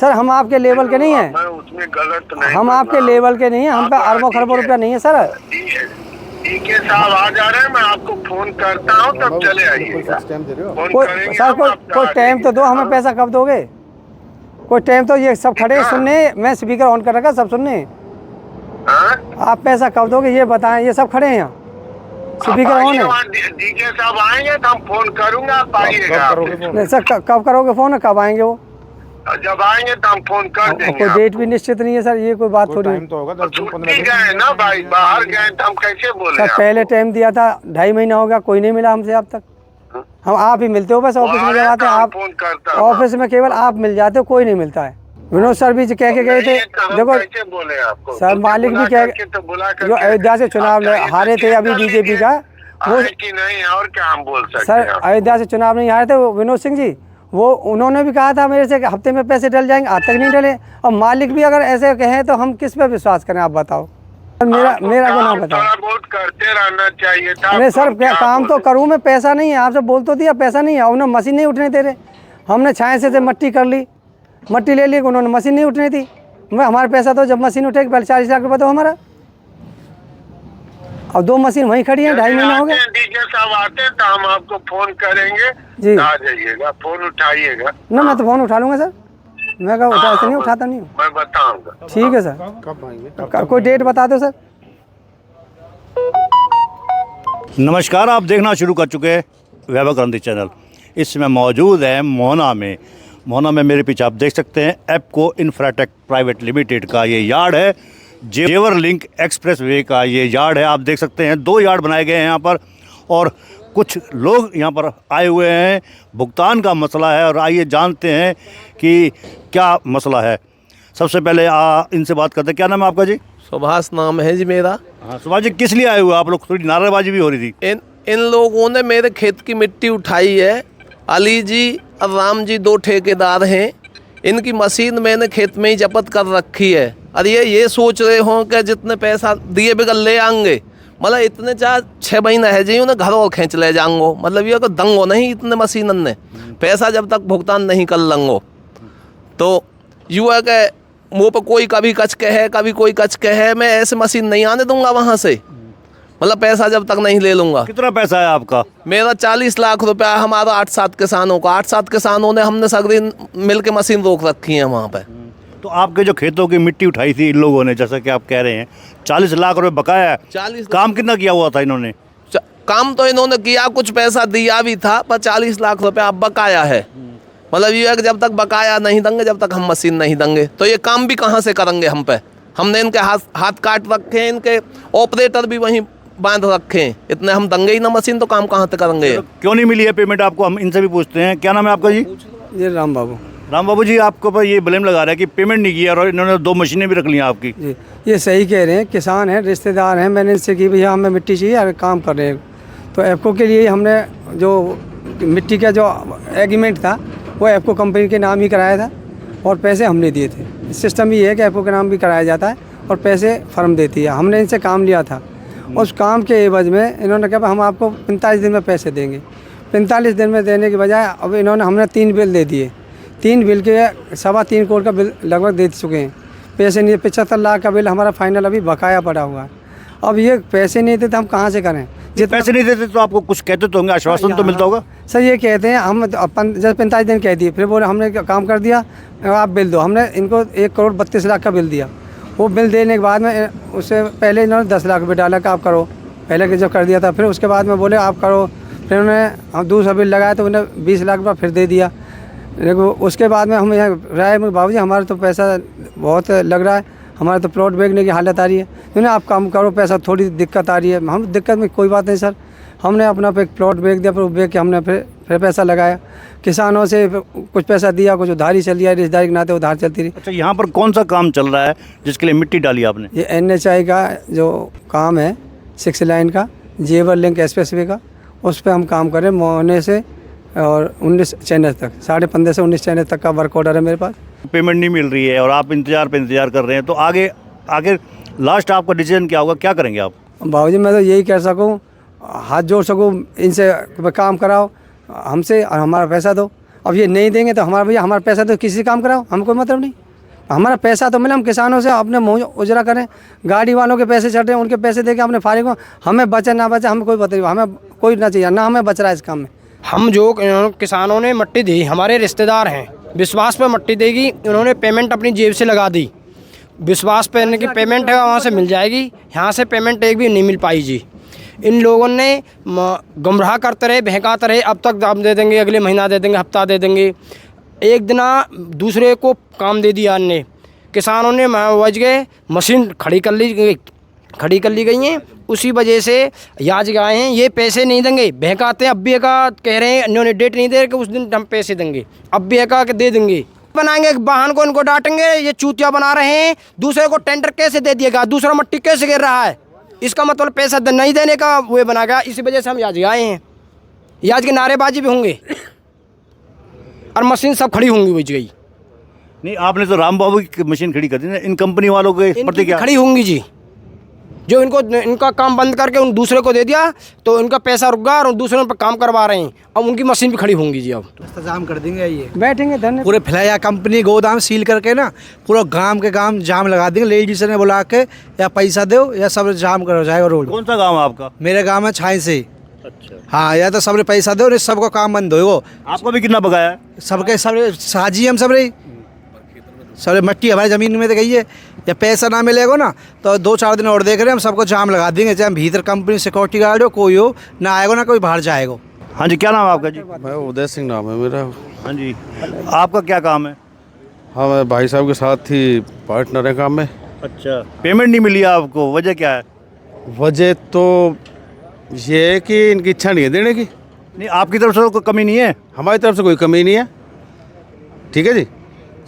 Sir हम आपके level के नहीं हैं, मैं उसमें गलत नहीं, हम आपके लेवल के नहीं हैं, हम पे अरबों खरबों रुपया नहीं है सर। ठीक है साहब, आ जा रहे हैं, मैं आपको फोन करता हूँ, तब चले आइएगा। कोई सर कोई टाइम तो दो, हमें पैसा कब दोगे? कोई टाइम तो, ये सब खड़े सुनने, मैं स्पीकर ऑन कर रखा सब सुनने। आप पैसा कब दोगे ये बताएं, ये सब खड़े हैं यहाँ, स्पीकर ऑन है। डीजे साहब आएंगे तो हम फोन करूंगा, आप आइएगा। नहीं सर कब करोगे फोन, कब आएंगे वो? जब आएंगे तो हम फोन कर देंगे। कोई डेट भी निश्चित नहीं है सर, ये कोई बात थोड़ी है। तो होगा 10-15 दिन गए ना भाई, बाहर गए तो हम कैसे बोले? सर पहले टाइम दिया था, 2.5 महीना हो गया, कोई नहीं मिला हमसे अब तक। हम आप ही मिलते हो बस ऑफिस में, जब आते हैं आप फोन करता ऑफिस में केवल आप मिल जाते हो, कोई नहीं मिलता है। विनोद सर भी कह के गए थे, देखो कैसे बोले आपको? सर मालिक भी कह जो अयोध्या से चुनाव हारे थे अभी बीजेपी का, वो कि नहीं, और क्या हम बोल सकते सर हैं? अयोध्या से चुनाव नहीं हारे थे वो विनोद सिंह जी, वो उन्होंने भी कहा था मेरे से कि हफ्ते में पैसे डल जाएंगे, आज तक नहीं डले। और मालिक भी अगर ऐसे कहें तो हम किस पे विश्वास करें, आप बताओ। मेरा गुनाह बताओ। थोड़ा बहुत करते रहना चाहिए था। अरे सर काम तो करूँ मैं, पैसा नहीं है, आपसे बोल तो दिया पैसा नहीं है, उन्होंने मशीन नहीं उठने दे रहे। हमने छाए से मट्टी कर ली, मट्टी ले ली, उन्होंने मशीन नहीं उठनी थी। मैं हमारे पैसा तो जब मशीन उठेगी पहले 40 लाख रुपये तो हमारा, और 2 मशीन वहीं खड़ी है, 2.5 महीना हो गया। डीजे साहब आते हैं तो हम आपको फोन करेंगे जी, आ जाइएगा, फोन उठाइएगा ना मैं तो फोन उठा लूँगा सर, मैं कहा उठा नहीं, उठाता नहीं हूँ। मैं बताऊंगा। ठीक है सर, कब आएंगे? कोई डेट बता दो सर। नमस्कार, आप देखना शुरू कर चुके हैं वैभव क्रांति चैनल। इसमें मौजूद है मोहना में मेरे पीछे आप देख सकते हैं एप्को इंफ्राटेक प्राइवेट लिमिटेड का ये यार्ड है। जेवर लिंक एक्सप्रेस वे का ये यार्ड है। आप देख सकते हैं 2 यार्ड बनाए गए हैं यहाँ पर, और कुछ लोग यहाँ पर आए हुए हैं। भुगतान का मसला है और आइए जानते हैं कि क्या मसला है। सबसे पहले इनसे बात करते हैं। क्या नाम है आपका जी? सुभाष नाम है जी मेरा। हाँ सुभाष जी, किस लिए आए हुए आप लोग? थोड़ी नारेबाजी भी हो रही थी। इन लोगों ने मेरे खेत की मिट्टी उठाई है। अली जी और राम जी 2 ठेकेदार हैं। इनकी मशीन मैंने खेत में ही जब्त कर रखी है। और ये सोच रहे हों कि जितने पैसा दिए बगल ले आएंगे, मतलब इतने 4-6 महीना है जी उन्हें घर और खींच ले जाऊंगो। मतलब ये को दंगो नहीं इतने मशीनन ने पैसा जब तक भुगतान नहीं कर लेंगो। तो युवा के मुँह पर कोई कभी कच के है, कभी कोई कच के है, मैं ऐसे मशीन नहीं आने दूंगा वहाँ से, मतलब पैसा जब तक नहीं ले लूँगा। कितना पैसा है आपका? मेरा 40 लाख रुपया, हमारा 8-7 किसानों का। 8-7 किसानों ने हमने सगरी मिल के मशीन रोक रखी है वहाँ पे। तो आपके जो खेतों की मिट्टी उठाई थी इन लोगों ने, जैसा कि आप कह रहे हैं 40 लाख रुपए बकाया है। 40 काम कितना किया हुआ था इन्होंने? काम तो इन्होंने किया, कुछ पैसा दिया भी था, पर 40 लाख रुपया अब बकाया है। मतलब ये है कि जब तक बकाया नहीं देंगे जब तक हम मशीन नहीं देंगे, तो ये काम भी कहाँ से करेंगे हम पे। हमने इनके हाथ काट रखे हैं, इनके ऑपरेटर भी वहीं बांध रखे हैं। इतने हम देंगे ही ना मशीन, तो काम कहाँ से करेंगे। तो क्यों नहीं मिली है पेमेंट आपको? हम इनसे भी पूछते हैं। क्या नाम है आपका जी? ये राम बाबू जी, आपको पर ये ब्लेम लगा रहा है कि पेमेंट नहीं किया और इन्होंने 2 मशीनें भी रख ली आपकी। जी, ये सही कह रहे हैं। किसान हैं, रिश्तेदार हैं, मैंने इनसे की भैया हमें मिट्टी चाहिए और काम कर रहे हैं। तो एप्को के लिए हमने जो मिट्टी का जो एग्रीमेंट था वो एप्को कंपनी के नाम ही कराया था, और पैसे हमने दिए थे। सिस्टम ये है कि एप्को के नाम भी कराया जाता है और पैसे फर्म देती है। हमने इनसे काम लिया था, उस काम के एवज में इन्होंने कहा हम आपको 45 दिन में पैसे देंगे। 45 दिन में देने के बजाय अब हमने 3 बिल दे दिए। 3 बिल के 3.25 करोड़ का बिल लगभग दे चुके हैं। पैसे नहीं, 75 लाख का बिल हमारा फाइनल अभी बकाया पड़ा हुआ है। अब ये पैसे नहीं देते हम कहाँ से करें? जितने पैसे नहीं देते तो आपको कुछ कहते तो होंगे, आश्वासन तो मिलता होगा। सर ये कहते हैं हम जैसे 45 दिन कह दिए, फिर बोले हमने काम कर दिया, आप बिल दो। हमने इनको 1,32,00,000 का बिल दिया। वो बिल देने के बाद में उससे पहले इन्होंने 10 लाख रुपये डाला कि आप करो, पहले के जब कर दिया था। फिर उसके बाद में बोले आप करो, फिर उन्होंने हम दूसरा बिल लगाया तो उन्हें 20 लाख रुपये फिर दे दिया। देखो उसके बाद में हम यहाँ राय में बाबू जी हमारा तो पैसा बहुत लग रहा है, हमारा तो प्लॉट बेचने की हालत आ रही है। उन्हें आप काम करो, पैसा थोड़ी दिक्कत आ रही है। हम दिक्कत में कोई बात नहीं सर, हमने अपना पे प्लॉट बेच दिया, फिर बेच के हमने फिर पैसा लगाया। किसानों से कुछ पैसा दिया, कुछ उधारी चल दिया, रिश्तेदारी के नाते उधार चलती रही। अच्छा, यहाँ पर कौन सा काम चल रहा है जिसके लिए मिट्टी डाली आपने? ये NHI का जो काम है 6 लाइन का, जेवर लिंक एक्सप्रेस वे का, उस पर हम काम करें। मोहने से और 19 चैनल तक, 15.5 से 19 चैनल तक का वर्क ऑर्डर है मेरे पास। पेमेंट नहीं मिल रही है और आप इंतजार कर रहे हैं, तो आगे लास्ट आपका डिसीजन क्या होगा? क्या करेंगे आप? बाबूजी मैं तो यही कह सकूं, हाथ जोड़ सकूं इनसे, काम कराओ हमसे और हमारा पैसा दो। अब ये नहीं देंगे तो हमारा भैया हमारा पैसा तो किसी से काम कराओ, हमको कोई मतलब नहीं। हमारा पैसा तो मिले, हम किसानों से अपने मुँह उजरा करें, गाड़ी वालों के पैसे चढ़ रहे हैं, उनके पैसे दे के अपने फारिग हो। हमें बचे ना बचे हमें कोई पता नहीं, हमें कोई ना चाहिए ना, हमें बच रहा है इस काम में। हम जो किसानों ने मिट्टी दी, हमारे रिश्तेदार हैं, विश्वास पर मिट्टी देगी, उन्होंने पेमेंट अपनी जेब से लगा दी। विश्वास पर की पेमेंट है वहाँ से मिल जाएगी, यहाँ से पेमेंट एक भी नहीं मिल पाई जी। इन लोगों ने गुमराह करते रहे, बहकाते रहे, अब तक हम दे देंगे, अगले महीना दे देंगे, हफ्ता दे देंगे। एक दिन दूसरे को काम दे दिया ने, किसानों ने बच गए, मशीन खड़ी कर ली गई हैं। उसी वजह से याज गए हैं, ये पैसे नहीं देंगे, बहकाते हैं। अब भी का कह रहे हैं, इन्होंने डेट नहीं दे कि उस दिन हम पैसे देंगे, अब भी का दे देंगे। बनाएंगे वाहन को, इनको डांटेंगे, ये चूतिया बना रहे हैं। दूसरे को टेंडर कैसे दे दिएगा, दूसरा मट्टी कैसे गिर रहा है, इसका मतलब पैसा नहीं देने का वो बना गया। इसी वजह से हम याज आए हैं। याज की नारेबाजी भी होंगे और मशीन सब खड़ी होंगी, बच गई। नहीं, आपने तो राम बाबू की मशीन खड़ी कर दी ना, इन कंपनी वालों के प्रति क्या खड़ी होंगी जी? जो इनका काम बंद करके उन दूसरे को दे दिया तो इनका पैसा रुक गया और दूसरों पर काम करवा रहे हैं। अब उनकी मशीन भी खड़ी होंगी जी। अब इंतजाम कर देंगे, ये बैठेंगे धरने पूरे फिलहाल कंपनी गोदाम सील करके ना पूरा गांव के गांव जाम लगा देंगे, लेडीज ने बुला के या पैसा दो या सब जाम कर जाएगा रोड। कौन सा गाँव है आपका? मेरे गाँव में छाई से। अच्छा, हाँ, या तो सबने पैसा दो, सबको काम बंद हो। आपको भी कितना बकाया है? सबके सब साजी हम सब रही, सब मट्टी हमारी ज़मीन में तो गई है। या पैसा ना मिलेगा ना तो 2-4 दिन और देख रहे हैं, हम सबको जाम लगा देंगे, चाहे भीतर कंपनी सिक्योरिटी गार्ड हो, कोई हो ना, आएगा ना कोई बाहर जाएगा। हाँ जी, क्या नाम है आपका जी? मैं उदय सिंह नाम है मेरा। हाँ जी, आपका क्या काम है? हाँ, मैं भाई साहब के साथ ही पार्टनर है काम में। अच्छा, पेमेंट नहीं मिली आपको, वजह क्या है? वजह तो ये है कि इनकी इच्छा नहीं है देने की। नहीं, आपकी तरफ से कोई कमी नहीं है? हमारी तरफ से कोई कमी नहीं है, ठीक है जी।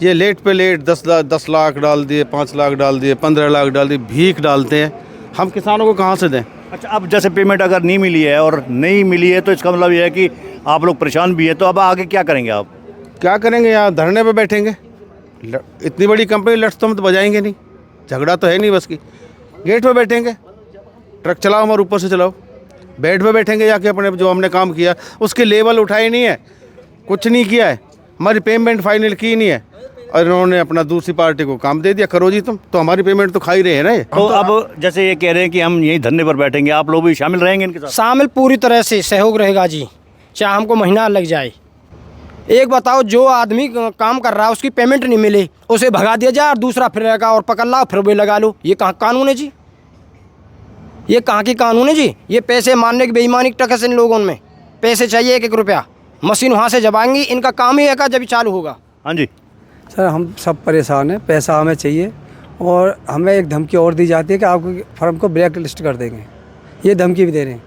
ये लेट पे लेट 10 लाख डाल दिए, 5 लाख डाल दिए, 15 लाख डाल दिए, भीख डालते हैं। हम किसानों को कहाँ से दें? अच्छा, अब जैसे पेमेंट अगर नहीं मिली है और नहीं मिली है तो इसका मतलब ये है कि आप लोग परेशान भी है, तो अब आगे क्या करेंगे आप? क्या करेंगे, यहाँ धरने पे बैठेंगे। इतनी बड़ी कंपनी लट्स तो हम तो बजाएंगे नहीं, झगड़ा तो है नहीं बस की। गेट पे बैठेंगे, ट्रक चलाओ और ऊपर से चलाओ। बेड पे बैठेंगे जाके, अपने जो हमने काम किया उसकी लेवल उठाई नहीं है, कुछ नहीं किया है, हमारी पेमेंट फाइनल की नहीं है और इन्होंने अपना दूसरी पार्टी को काम दे दिया, करो जी तुम, तो हमारी पेमेंट तो खा ही रहे हैं ना ये। तो अब जैसे ये कह रहे हैं कि हम यहीं धरने पर बैठेंगे, आप लोग भी शामिल रहेंगे इनके साथ? शामिल पूरी तरह से सहयोग रहेगा जी, चाहे हमको महीना लग जाए। एक बताओ, जो आदमी काम कर रहा है उसकी पेमेंट नहीं मिले, उसे भगा दिया जाए और दूसरा फिर रहेगा और पकड़ लाओ फिर भी लगा लो, ये कहाँ कानून है जी? ये कहाँ की कानून है जी? ये पैसे मारने की बेईमानी टकस इन लोगों में। पैसे चाहिए 1-1 रुपया, मशीन वहाँ से जब आएंगी, इनका काम ही है का जब चालू होगा। हाँ जी सर, हम सब परेशान हैं, पैसा हमें चाहिए और हमें एक धमकी और दी जाती है कि आपको फर्म को ब्लैक लिस्ट कर देंगे। ये धमकी भी दे रहे हैं,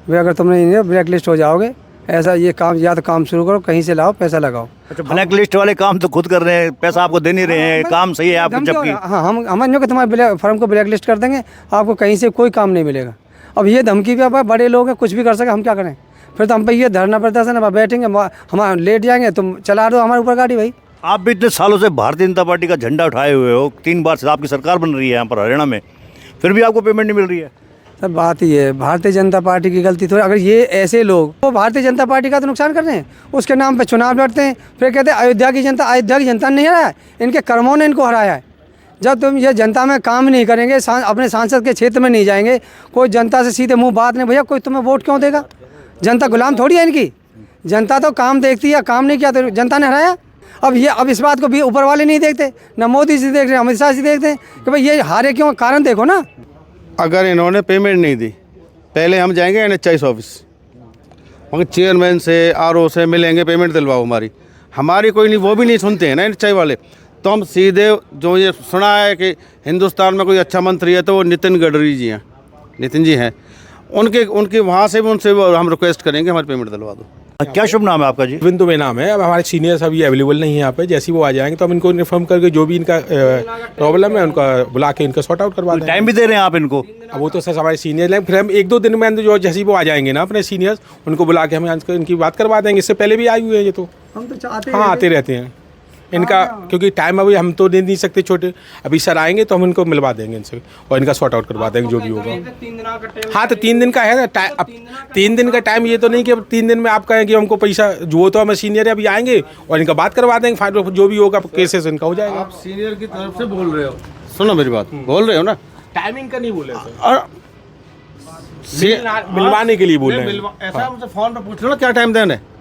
भाई अगर तुमने इन्हें ब्लैक लिस्ट हो जाओगे, ऐसा ये काम या तो काम शुरू करो, कहीं से लाओ, पैसा लगाओ। अच्छा, ब्लैक लिस्ट वाले काम तो खुद कर रहे हैं, पैसा आपको दे नहीं रहे हैं, काम सही है आपको जबकि। हाँ, हम समझो कि तुम्हारे फर्म को ब्लैक लिस्ट कर देंगे, आपको कहीं से कोई काम नहीं मिलेगा। अब ये धमकी भी, अब बड़े लोग हैं, कुछ भी कर सके, हम क्या करें? फिर तो हम पे ये धरना प्रदर्शन है, बैठेंगे, हम लेट जाएंगे, तुम चला दो हमारे ऊपर गाड़ी। भाई आप भी इतने सालों से भारतीय जनता पार्टी का झंडा उठाए हुए हो, 3 बार से आपकी सरकार बन रही है यहाँ पर हरियाणा में, फिर भी आपको पेमेंट नहीं मिल रही है। सर बात ही है, भारतीय जनता पार्टी की गलती थोड़ी। अगर ये ऐसे लोग वो भारतीय जनता पार्टी का तो नुकसान कर रहे हैं, उसके नाम पे चुनाव लड़ते हैं, फिर कहते हैं अयोध्या की जनता नहीं हराया, इनके कर्मों ने इनको हराया है। जब तुम ये जनता में काम नहीं करेंगे, अपने सांसद के क्षेत्र में नहीं जाएंगे, कोई जनता से सीधे मुंह बात नहीं, भैया कोई तुम्हें वोट क्यों देगा? जनता गुलाम थोड़ी है इनकी, जनता तो काम देखती है, काम नहीं किया तो जनता ने हराया। अब इस बात को भी ऊपर वाले नहीं देखते, ना मोदी जी देख रहे हैं, अमित शाह जी देखते हैं कि भाई ये हारे क्यों, कारण देखो ना। अगर इन्होंने पेमेंट नहीं दी, पहले हम जाएंगे NHIS ऑफिस, वहाँ चेयरमैन से RO से मिलेंगे, पेमेंट दिलवाओ हमारी कोई नहीं, वो भी नहीं सुनते हैं ना NHI वाले। तो हम सीधे, जो ये सुना है कि हिंदुस्तान में कोई अच्छा मंत्री है तो वो नितिन गडकरी जी हैं, नितिन जी हैं, उनके वहाँ से भी उनसे हम रिक्वेस्ट करेंगे हमारी पेमेंट दिलवा दो। क्या शुभ नाम है आपका जी? बिंदु में नाम है। अब हमारे सीनियर्स अभी अवेलेबल नहीं है यहाँ पे, जैसे ही वो आ जाएंगे तो हम इनको इन्फॉर्म करके जो भी इनका प्रॉब्लम है उनका बुला के इनका सॉर्ट आउट करवा देंगे। टाइम भी दे रहे हैं आप इनको? अब वो तो सर हमारे सीनियर हैं, फिर हम 1-2 दिन में अंदर जो जैसे ही वो आ जाएंगे ना अपने सीनियर्स, उनको बुला के हम इनकी बात करवा देंगे। इससे पहले भी आए हुए हैं ये, तो हम तो चाहते हाँ आते रहते हैं। इनका, क्योंकि टाइम अभी हम तो दे नहीं सकते छोटे, अभी सर आएंगे तो हम इनको मिलवा देंगे इनसे और इनका सॉर्ट आउट करवा देंगे जो भी होगा। हाँ तो 3 दिन का है ना, अब 3 दिन का टाइम, ये तो नहीं कि अब 3 दिन में आप कहें कि हमको पैसा, जो तो हमें सीनियर है अभी आएंगे और इनका बात करवा देंगे, फाइनल जो भी होगा केसेस इनका हो जाएगा। आप सीनियर की तरफ से बोल रहे हो, सुनो मेरी बात, बोल रहे हो ना, टाइमिंग का नहीं बोले सर, और मिलवाने के लिए बोल रहे हैं। ऐसा मुझसे फोन पे पूछ लो ना क्या टाइम देना है।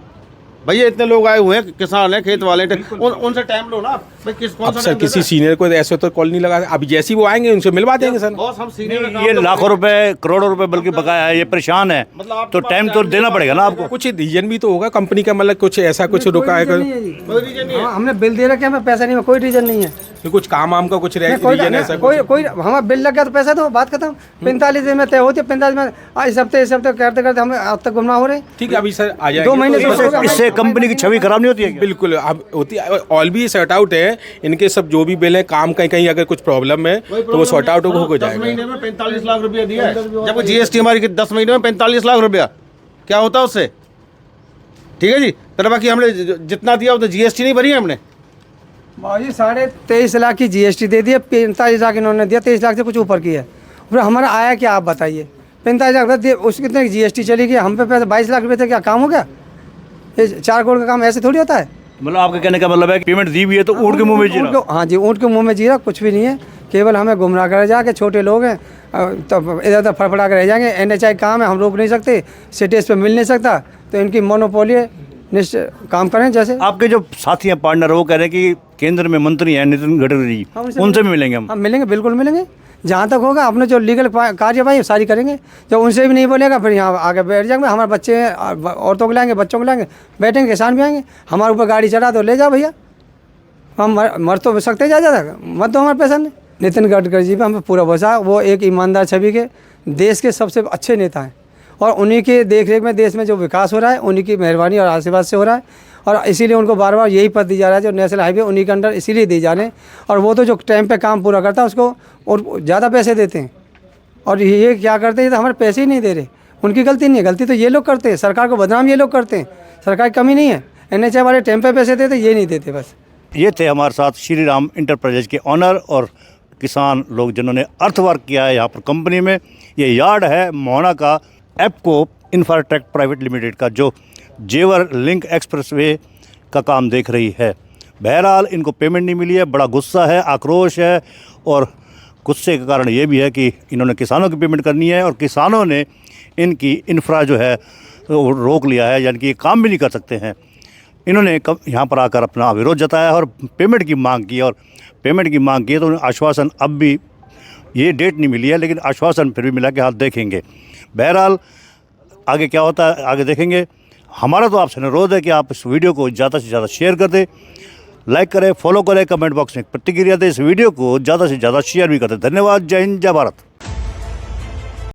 भैया इतने लोग आए हुए हैं, किसान हैं, खेत वाले हैं, उनसे टाइम लो ना भाई, कौन सा सर किसी सीनियर को ऐसे तो कॉल नहीं लगा, अभी जैसे ही वो आएंगे उनसे मिलवा देंगे सर। बॉस हम सीनियर ये लाखों रुपए करोड़ों रुपए बल्कि बकाया है, ये परेशान है, तो टाइम तो देना पड़ेगा ना आपको। कुछ रीजन भी तो होगा कंपनी का, मतलब कुछ ऐसा कुछ रुका है, हमने बिल दे रखे, हमें पैसा नहीं, कोई रीजन नहीं है, कुछ काम वाम का कुछ रीजन ऐसा कोई हमारा बिल लग गया तो पैसा दो, बात खत्म। 45 दिन में तय होती है, 45 में इस हफ्ते करते करते हमें अब तक गुमराह हो रहे। ठीक है, अभी सर आ जाएंगे 2 महीने से इससे कंपनी की छवि खराब नहीं होती है क्या? बिल्कुल अब होती है, ऑल भी सॉर्ट आउट है इनके सब जो भी बिल है, काम कहीं कहीं अगर कुछ प्रॉब्लम है तो वो सॉर्ट आउट हो जाएगा। 10 महीने में 45 लाख रुपया दिया है, जब जीएसटी हमारी 10 महीने में 45 लाख रुपया, क्या होता है उससे? ठीक है जी, तर बाकी हमने जितना दिया वो तो जीएसटी नहीं भरी है हमने। भाई 23.5 लाख की जीएसटी दे दी है, 45 लाख इन्होंने दिया, 23 लाख से कुछ ऊपर की है, फिर हमारा आया क्या आप बताइए? 45 लाख दिए, उसकी कितने जीएसटी चली गई, हम पे पैसे 22 लाख रुपये थे, क्या काम हो गया? ये 4 करोड़ का काम ऐसे थोड़ी होता है। मतलब आपके कहने का मतलब है कि पेमेंट दी हुई है तो ऊँट के मुंह में जीरा। हाँ जी, ऊँट के मुंह में जीरा, कुछ भी नहीं है, केवल हमें गुमराह कर जाके, छोटे लोग हैं तो इधर उधर फड़फड़ा कर रह जाएंगे। NHI काम है, हम रोक नहीं सकते, सिटीज पे मिल नहीं सकता, तो इनकी मोनोपोली है, निश्चित काम करें। जैसे आपके जो साथी हैं, पार्टनर, वो कह रहे हैं कि केंद्र में मंत्री हैं नितिन गडकरी जी, उनसे भी मिलेंगे हम। मिलेंगे, बिल्कुल मिलेंगे, जहाँ तक होगा अपने जो लीगल कार्यवाही सारी करेंगे। जब उनसे भी नहीं बोलेगा फिर यहाँ आगे बैठ जाएंगे, हमारे बच्चे औरतों को लाएंगे, बच्चों को लाएंगे, बैठेंगे, किसान भी आएंगे, हमारे ऊपर गाड़ी चढ़ा तो ले जाओ भैया, हम मर तो सकते जा जाता, मत दो हमारे पैसा नहीं। नितिन गडकरी जी पे हमें पूरा भरोसा है, वो एक ईमानदार छवि के देश के सबसे अच्छे नेता हैं और उन्हीं के देखरेख में देश में जो विकास हो रहा है उन्हीं की मेहरबानी और आशीर्वाद से हो रहा है, और इसीलिए उनको बार बार यही पद दी जा रहा है, जो नेशनल हाईवे उन्हीं के अंडर इसीलिए दी जा रहे हैं। और वो तो जो टाइम पे काम पूरा करता है उसको और ज़्यादा पैसे देते हैं, और ये क्या करते हैं, तो हमारे पैसे ही नहीं दे रहे, उनकी गलती नहीं है, गलती तो ये लोग करते हैं, सरकार को बदनाम ये लोग करते हैं, सरकार की कमी नहीं है। NHI वाले टाइम पे पैसे देते, ये नहीं देते बस। ये थे हमारे साथ श्री राम इंटरप्राइजेज के ऑनर और किसान लोग जिन्होंने अर्थ वर्क किया है यहाँ पर कंपनी में। ये यार्ड है मोहना का एपको इंफ्राटेक प्राइवेट लिमिटेड का, जो जेवर लिंक एक्सप्रेसवे का काम देख रही है। बहरहाल इनको पेमेंट नहीं मिली है, बड़ा गुस्सा है, आक्रोश है, और गुस्से का कारण ये भी है कि इन्होंने किसानों की पेमेंट करनी है और किसानों ने इनकी इंफ्रा जो है वो रोक लिया है, यानी कि ये काम भी नहीं कर सकते हैं। इन्होंने यहाँ पर आकर अपना विरोध जताया और पेमेंट की मांग की, और पेमेंट की मांग की है तो उन्हें आश्वासन, अब भी ये डेट नहीं मिली है लेकिन आश्वासन फिर भी मिला कि हाँ देखेंगे। बहरहाल आगे क्या होता है आगे देखेंगे। हमारा तो आपसे अनुरोध है कि आप इस वीडियो को ज़्यादा से ज़्यादा शेयर कर दें, लाइक करें, फॉलो करें, कमेंट बॉक्स में प्रतिक्रिया दें, इस वीडियो को ज़्यादा से ज़्यादा शेयर भी कर दें। धन्यवाद। जय हिंद, जय भारत।